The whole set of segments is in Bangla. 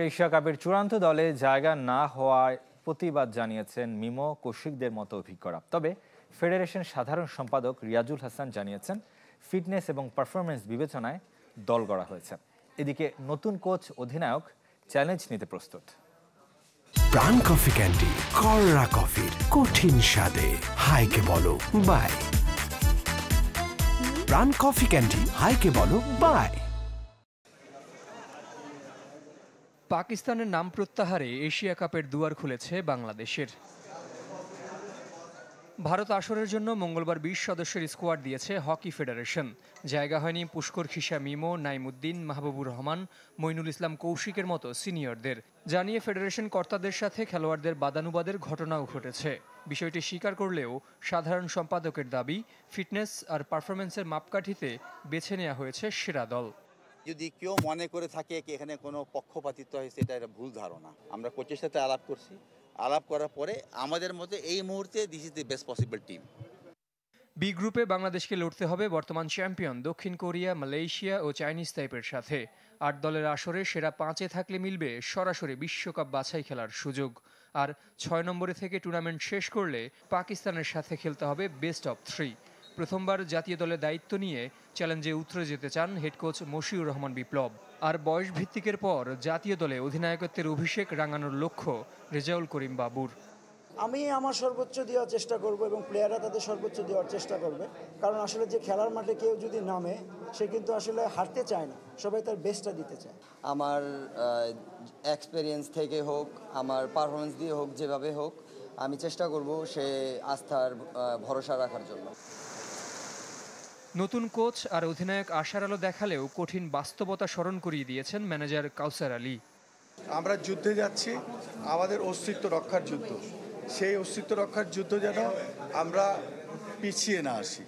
এশিয়া কাপের চূড়ান্ত দলে জায়গা না হওয়ায় প্রতিবাদ জানিয়েছেন মিমো কৌশিকদের মতো অভিজ্ঞরা। তবে ফেডারেশন সাধারণ সম্পাদক রিয়াজুল হাসান জানিয়েছেন ফিটনেস এবং পারফরমেন্স বিবেচনায় দল গড়া হয়েছে। এদিকে নতুন কোচ অধিনায়ক চ্যালেঞ্জ নিতে প্রস্তুত। প্রাণ কফি ক্যান্ডি, কররা কফির কঠিন স্বাদে হাইকে বলো বাই। প্রাণ কফি ক্যান্ডি, হাইকে বলো বাই। পাকিস্তানের নাম প্রত্যাহারে এশিয়া কাপের দুয়ার খুলেছে বাংলাদেশের। ভারত আসরের জন্য মঙ্গলবার ২০ সদস্যের স্কোয়াড দিয়েছে হকি ফেডারেশন। জায়গা হয়নি পুষ্কর খিসা মিমো, নাইমুদ্দিন, মাহবুবুর রহমান, মইনুল ইসলাম কৌশিকের মতো সিনিয়রদের। জানিয়ে ফেডারেশন কর্তাদের সাথে খেলোয়াড়দের বাদানুবাদের ঘটনাও ঘটেছে। বিষয়টি স্বীকার করলেও সাধারণ সম্পাদকের দাবি, ফিটনেস আর পারফরমেন্সের মাপকাঠিতে বেছে নেওয়া হয়েছে সেরা দল। যদি কেউ মনে করে থাকে এখানে কোনো পক্ষপাতিত্ব হয়েছে, এটা ভুল ধারণা। আমরা কোচের সাথে আলাপ করছি, আলাপ করার পরে আমাদের মতে এই মুহূর্তে this is the best possible team. B গ্রুপে বাংলাদেশকে লড়তে হবে বর্তমান চ্যাম্পিয়ন দক্ষিণ কোরিয়া, মালয়েশিয়া ও চাইনিজ তাইপের সাথে। ৮ দলের আসরে সেরা ৫-এ থাকলে মিলবে সরাসরি বিশ্বকাপ বাছাই খেলার সুযোগ। আর ৬ নম্বরে থেকে টুর্নামেন্ট শেষ করলে পাকিস্তানের সাথে খেলতে হবে বেস্ট অব 3। প্রথমবার জাতীয় দলের দায়িত্ব নিয়ে চ্যালেঞ্জে উতরে যেতে চান হেড কোচ মশিউর রহমান বিপ্লব। আর বয়স ভিত্তিকের পর জাতীয় দলে অধিনায়কত্বের অভিষেক রাঙানোর লক্ষ্য রেজাউল করিম বাবুর। আমি আমার সর্বোচ্চ দেওয়ার চেষ্টা করব এবং প্লেয়াররা তাদের সর্বোচ্চ দেওয়ার চেষ্টা করবে, কারণ আসলে যে খেলার মাঠে কেউ যদি নামে সে কিন্তু আসলে হারতে চায় না, সবাই তার বেস্টটা দিতে চায়। আমার এক্সপিরিয়েন্স থেকে হোক, আমার পারফরমেন্স দিয়ে হোক, যেভাবে হোক আমি চেষ্টা করব সে আস্থার ভরসা রাখার জন্য। নতুন কোচ আর অধিনায়ক আশার আলো দেখালেও কঠিন বাস্তবতা স্মরণ করিয়ে দিয়েছেন ম্যানেজার কাউসার আলী। আমরা যুদ্ধে যাচ্ছি, আমাদের অস্তিত্ব রক্ষার যুদ্ধ। সেই অস্তিত্ব রক্ষার যুদ্ধ যেন আমরা পিছিয়ে না আসি।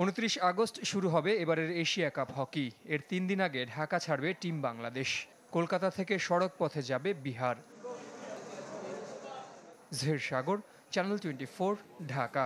২৯ আগস্ট শুরু হবে এবারের এশিয়া কাপ হকি। এর ৩ দিন আগে ঢাকা ছাড়বে টিম বাংলাদেশ। কলকাতা থেকে সড়ক পথে যাবে বিহার। জহির সাগর, চ্যানেল 24, ঢাকা।